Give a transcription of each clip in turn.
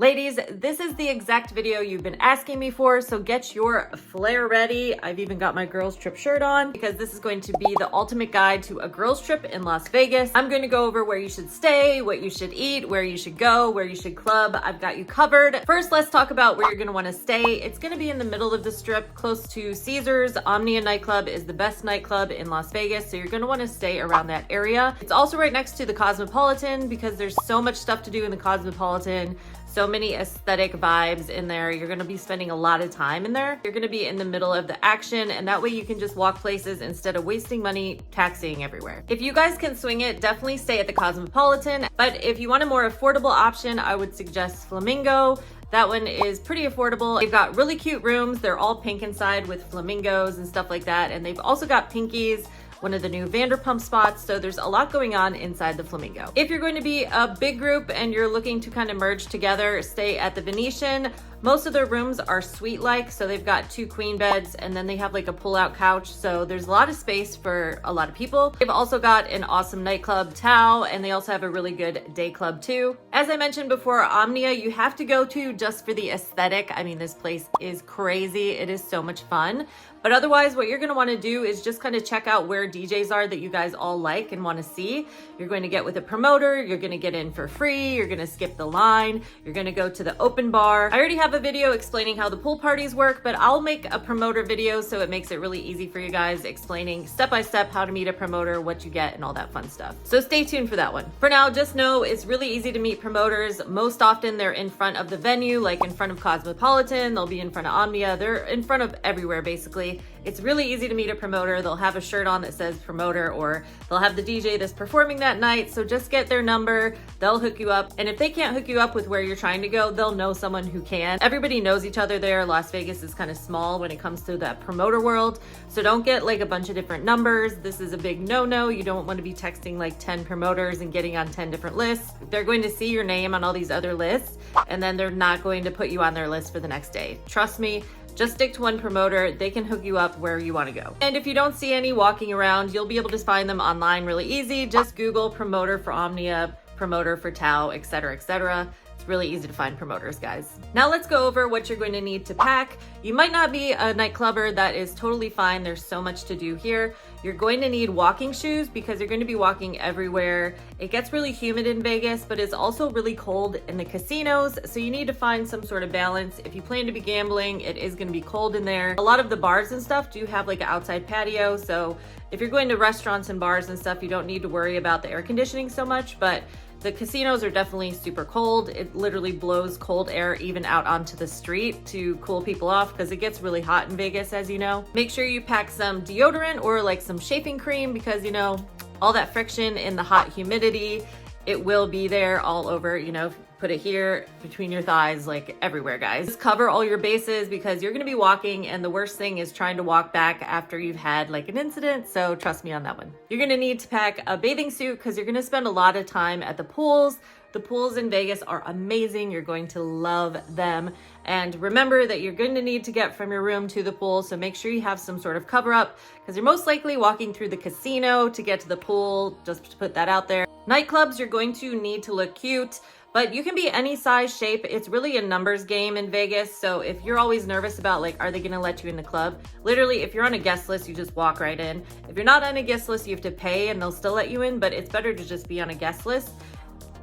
Ladies, this is the exact video you've been asking me for, so get your flair ready. I've even got my girls trip shirt on because this is going to be the ultimate guide to a girls trip in Las Vegas. I'm going to go over where you should stay, what you should eat, where you should go, where you should club. I've got you covered. First, let's talk about where you're going to want to stay. It's going to be in the middle of the strip, close to Caesars. Omnia nightclub is the best nightclub in Las Vegas, so you're going to want to stay around that area. It's also right next to the Cosmopolitan because there's so much stuff to do in the Cosmopolitan. So many aesthetic vibes in there. You're gonna be spending a lot of time in there. You're gonna be in the middle of the action, and that way you can just walk places instead of wasting money taxiing everywhere. If you guys can swing it, definitely stay at the Cosmopolitan. But if you want a more affordable option, I would suggest Flamingo. That one is pretty affordable. They've got really cute rooms. They're all pink inside with flamingos and stuff like that. And they've also got Pinkies, one of the new Vanderpump spots. So there's a lot going on inside the Flamingo. If you're going to be a big group and you're looking to kind of merge together, stay at the Venetian. Most of their rooms are suite-like, so they've got 2 queen beds and then they have like a pull-out couch. So there's a lot of space for a lot of people. They've also got an awesome nightclub, Tao, and they also have a really good day club too. As I mentioned before, Omnia, you have to go to just for the aesthetic. I mean, this place is crazy. It is so much fun. But otherwise, what you're gonna wanna do is just kind of check out where DJs are that you guys all like and wanna see. You're going to get with a promoter, you're gonna get in for free, you're gonna skip the line, you're gonna go to the open bar. I already have a video explaining how the pool parties work, but I'll make a promoter video so it makes it really easy for you guys, explaining step by step how to meet a promoter, what you get, and all that fun stuff. So stay tuned for that one. For now, just know it's really easy to meet promoters. Most often they're in front of the venue, like in front of Cosmopolitan, they'll be in front of Omnia, they're in front of everywhere basically. It's really easy to meet a promoter. They'll have a shirt on that says promoter, or they'll have the DJ that's performing that night. So just get their number, they'll hook you up. And if they can't hook you up with where you're trying to go, they'll know someone who can. Everybody knows each other there. Las Vegas is kind of small when it comes to that promoter world. So don't get like a bunch of different numbers. This is a big no-no. You don't want to be texting like 10 promoters and getting on 10 different lists. They're going to see your name on all these other lists, and then they're not going to put you on their list for the next day. Trust me. Just stick to one promoter. They can hook you up where you want to go. And if you don't see any walking around, you'll be able to find them online really easy. Just Google promoter for Omnia, promoter for Tao, etc., etc. It's really easy to find promoters, guys. Now let's go over what you're going to need to pack. You might not be a night clubber. That is totally fine. There's so much to do here. You're going to need walking shoes because you're going to be walking everywhere. It gets really humid in Vegas, but it's also really cold in the casinos. So you need to find some sort of balance. If you plan to be gambling, it is going to be cold in there. A lot of the bars and stuff do have like an outside patio. So if you're going to restaurants and bars and stuff, you don't need to worry about the air conditioning so much, but the casinos are definitely super cold. It literally blows cold air even out onto the street to cool people off because it gets really hot in Vegas, as you know. Make sure you pack some deodorant or like some shaving cream because, you know, all that friction in the hot humidity, it will be there all over, you know. Put it here between your thighs, like everywhere, guys. Just cover all your bases because you're gonna be walking, and the worst thing is trying to walk back after you've had like an incident, so trust me on that one. You're gonna need to pack a bathing suit because you're gonna spend a lot of time at the pools. The pools in Vegas are amazing. You're going to love them. And remember that you're going to need to get from your room to the pool, so make sure you have some sort of cover up because you're most likely walking through the casino to get to the pool, just to put that out there. Nightclubs, you're going to need to look cute, but you can be any size, shape. It's really a numbers game in Vegas. So if you're always nervous about like, are they gonna let you in the club? Literally, if you're on a guest list, you just walk right in. If you're not on a guest list, you have to pay and they'll still let you in, but it's better to just be on a guest list.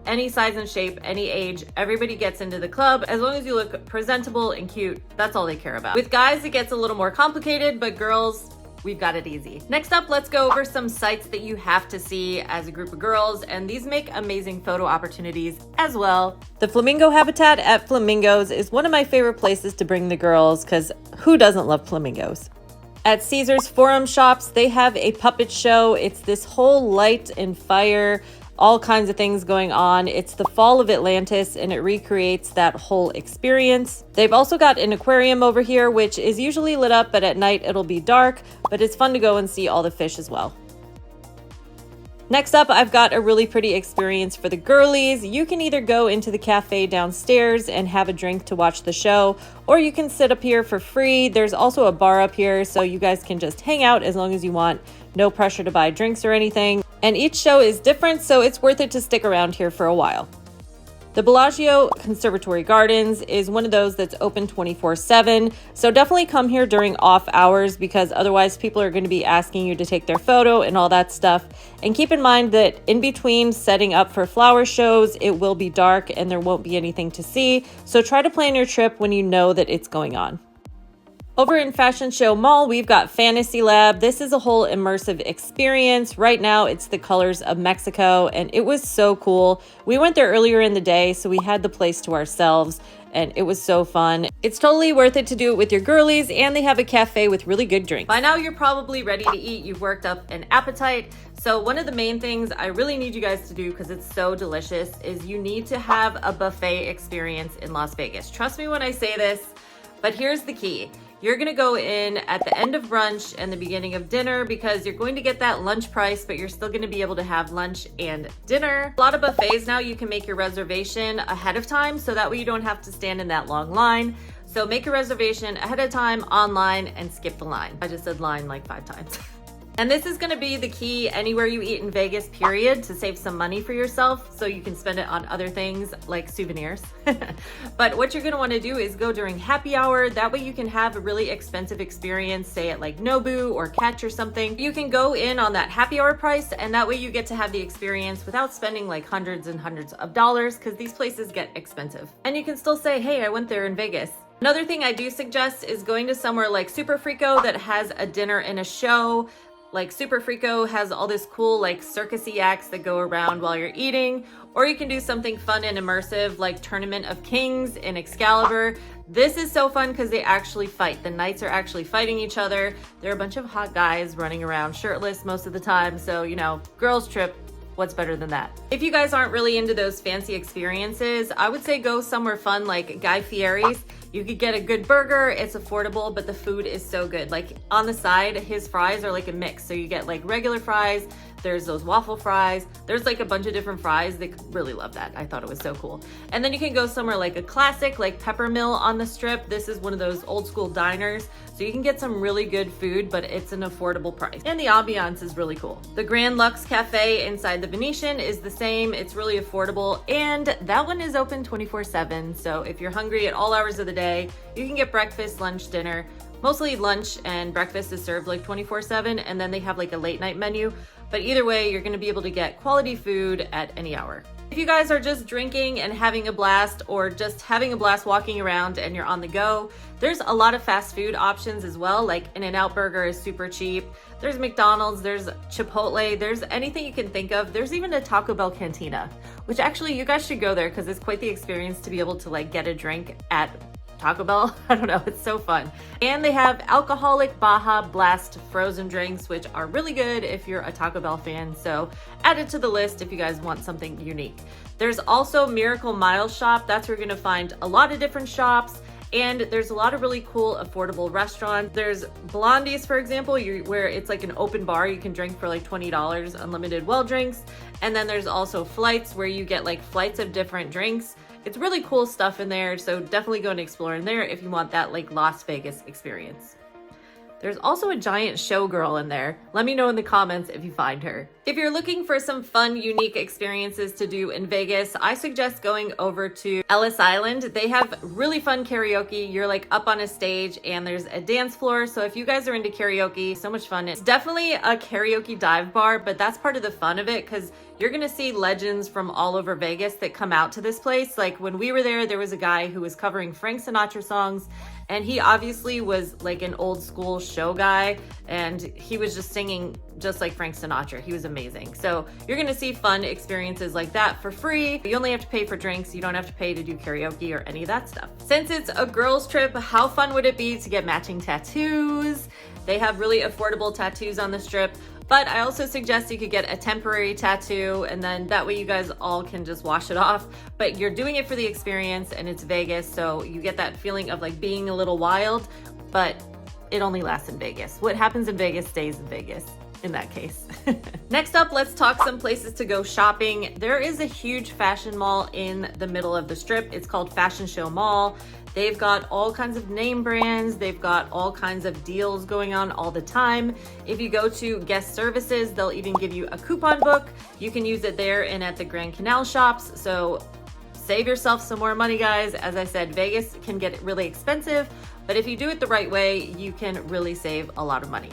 Any size and shape, any age, everybody gets into the club. As long as you look presentable and cute, that's all they care about. With guys, it gets a little more complicated, but girls, we've got it easy. Next up, let's go over some sites that you have to see as a group of girls, and these make amazing photo opportunities as well. The flamingo habitat at Flamingos is one of my favorite places to bring the girls because who doesn't love flamingos? At Caesars Forum Shops, they have a puppet show. It's this whole light and fire, all kinds of things going on. It's the fall of Atlantis and it recreates that whole experience. They've also got an aquarium over here, which is usually lit up, but at night it'll be dark, but it's fun to go and see all the fish as well. Next up, I've got a really pretty experience for the girlies. You can either go into the cafe downstairs and have a drink to watch the show, or you can sit up here for free. There's also a bar up here, so you guys can just hang out as long as you want. No pressure to buy drinks or anything. And each show is different, so it's worth it to stick around here for a while. The Bellagio Conservatory Gardens is one of those that's open 24/7. So definitely come here during off hours because otherwise people are going to be asking you to take their photo and all that stuff. And keep in mind that in between setting up for flower shows, it will be dark and there won't be anything to see. So try to plan your trip when you know that it's going on. Over in Fashion Show Mall, we've got Fantasy Lab. This is a whole immersive experience. Right now, it's the colors of Mexico, and it was so cool. We went there earlier in the day, so we had the place to ourselves, and it was so fun. It's totally worth it to do it with your girlies, and they have a cafe with really good drinks. By now, you're probably ready to eat. You've worked up an appetite. So one of the main things I really need you guys to do, because it's so delicious, is you need to have a buffet experience in Las Vegas. Trust me when I say this, but here's the key. You're gonna go in at the end of brunch and the beginning of dinner because you're going to get that lunch price, but you're still gonna be able to have lunch and dinner. A lot of buffets now, you can make your reservation ahead of time, so that way you don't have to stand in that long line. So make a reservation ahead of time online and skip the line. I just said line like 5 times. And this is gonna be the key anywhere you eat in Vegas, period, to save some money for yourself so you can spend it on other things like souvenirs. But what you're gonna wanna do is go during happy hour. That way you can have a really expensive experience, say at like Nobu or Catch or something. You can go in on that happy hour price, and that way you get to have the experience without spending like hundreds and hundreds of dollars, because these places get expensive. And you can still say, hey, I went there in Vegas. Another thing I do suggest is going to somewhere like Super Frico that has a dinner and a show. Like Super Frico has all this cool like circusy acts that go around while you're eating, or you can do something fun and immersive like Tournament of Kings in Excalibur. This is so fun because they actually fight. The knights are actually fighting each other. They're a bunch of hot guys running around shirtless most of the time. So, you know, girls trip. What's better than that? If you guys aren't really into those fancy experiences, I would say go somewhere fun like Guy Fieri's. You could get a good burger, it's affordable, but the food is so good. Like on the side, his fries are like a mix. So you get like regular fries, there's those waffle fries, there's like a bunch of different fries. They really love that. I thought it was so cool. And then you can go somewhere like a classic, like Peppermill on the Strip. This is one of those old school diners. So you can get some really good food, but it's an affordable price. And the ambiance is really cool. The Grand Lux Cafe inside the Venetian is the same. It's really affordable. And that one is open 24/7. So if you're hungry at all hours of the day, you can get breakfast, lunch, dinner. Mostly lunch and breakfast is served like 24/7, and then they have like a late night menu. But either way, you're gonna be able to get quality food at any hour. If you guys are just drinking and having a blast, or just having a blast walking around and you're on the go, there's a lot of fast food options as well. Like In-N-Out Burger is super cheap. There's McDonald's, there's Chipotle, there's anything you can think of. There's even a Taco Bell cantina, which actually you guys should go there because it's quite the experience to be able to like get a drink at Taco Bell. I don't know, it's so fun. And they have alcoholic Baja Blast frozen drinks, which are really good if you're a Taco Bell fan. So add it to the list if you guys want something unique. There's also Miracle Mile Shop. That's where you're gonna find a lot of different shops. And there's a lot of really cool, affordable restaurants. There's Blondie's, for example, where it's like an open bar. You can drink for like $20, unlimited well drinks. And then there's also Flights, where you get like flights of different drinks. It's really cool stuff in there, so definitely go and explore in there if you want that like Las Vegas experience. There's also a giant showgirl in there. Let me know in the comments if you find her. If you're looking for some fun, unique experiences to do in Vegas, I suggest going over to Ellis Island. They have really fun karaoke. You're like up on a stage and there's a dance floor. So if you guys are into karaoke, so much fun. It's definitely a karaoke dive bar, but that's part of the fun of it because you're gonna see legends from all over Vegas that come out to this place. Like when we were there was a guy who was covering Frank Sinatra songs, and he obviously was like an old school show guy, and he was just singing just like Frank Sinatra. He was amazing. So you're gonna see fun experiences like that for free. You only have to pay for drinks. You don't have to pay to do karaoke or any of that stuff. Since it's a girls trip, how fun would it be to get matching tattoos? They have really affordable tattoos on the Strip. But I also suggest you could get a temporary tattoo, and then that way you guys all can just wash it off. But you're doing it for the experience, and it's Vegas, so you get that feeling of like being a little wild, but it only lasts in Vegas. What happens in Vegas stays in Vegas in that case. Next up, let's talk some places to go shopping. There is a huge fashion mall in the middle of the Strip. It's called Fashion Show Mall. They've got all kinds of name brands. They've got all kinds of deals going on all the time. If you go to guest services, they'll even give you a coupon book. You can use it there and at the Grand Canal shops. So save yourself some more money, guys. As I said, Vegas can get really expensive, but if you do it the right way, you can really save a lot of money.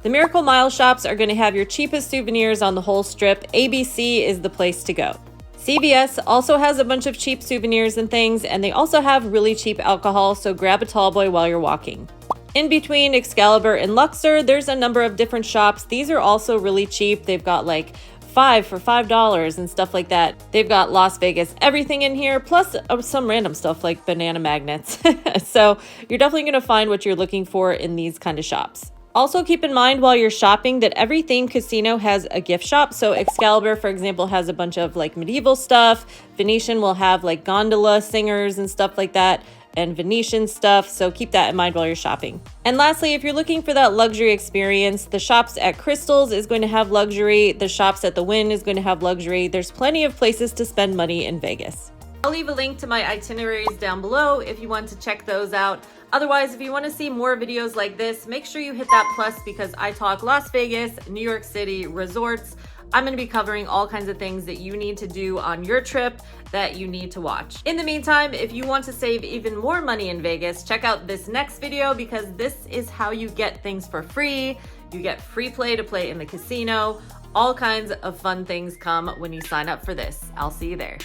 The Miracle Mile shops are going to have your cheapest souvenirs on the whole strip. ABC is the place to go. CVS also has a bunch of cheap souvenirs and things, and they also have really cheap alcohol, so grab a tall boy while you're walking. In between Excalibur and Luxor, there's a number of different shops. These are also really cheap. They've got like 5 for $5 and stuff like that. They've got Las Vegas everything in here, plus some random stuff like banana magnets. So you're definitely going to find what you're looking for in these kind of shops. Also keep in mind while you're shopping that every themed casino has a gift shop. So Excalibur, for example, has a bunch of like medieval stuff. Venetian will have like gondola singers and stuff like that, and Venetian stuff. So keep that in mind while you're shopping. And lastly, if you're looking for that luxury experience, the shops at Crystals is going to have luxury. The shops at the Wynn is going to have luxury. There's plenty of places to spend money in Vegas. I'll leave a link to my itineraries down below if you want to check those out. Otherwise, if you want to see more videos like this, make sure you hit that plus because I talk Las Vegas, New York City, resorts. I'm going to be covering all kinds of things that you need to do on your trip that you need to watch. In the meantime, if you want to save even more money in Vegas, check out this next video because this is how you get things for free. You get free play to play in the casino. All kinds of fun things come when you sign up for this. I'll see you there.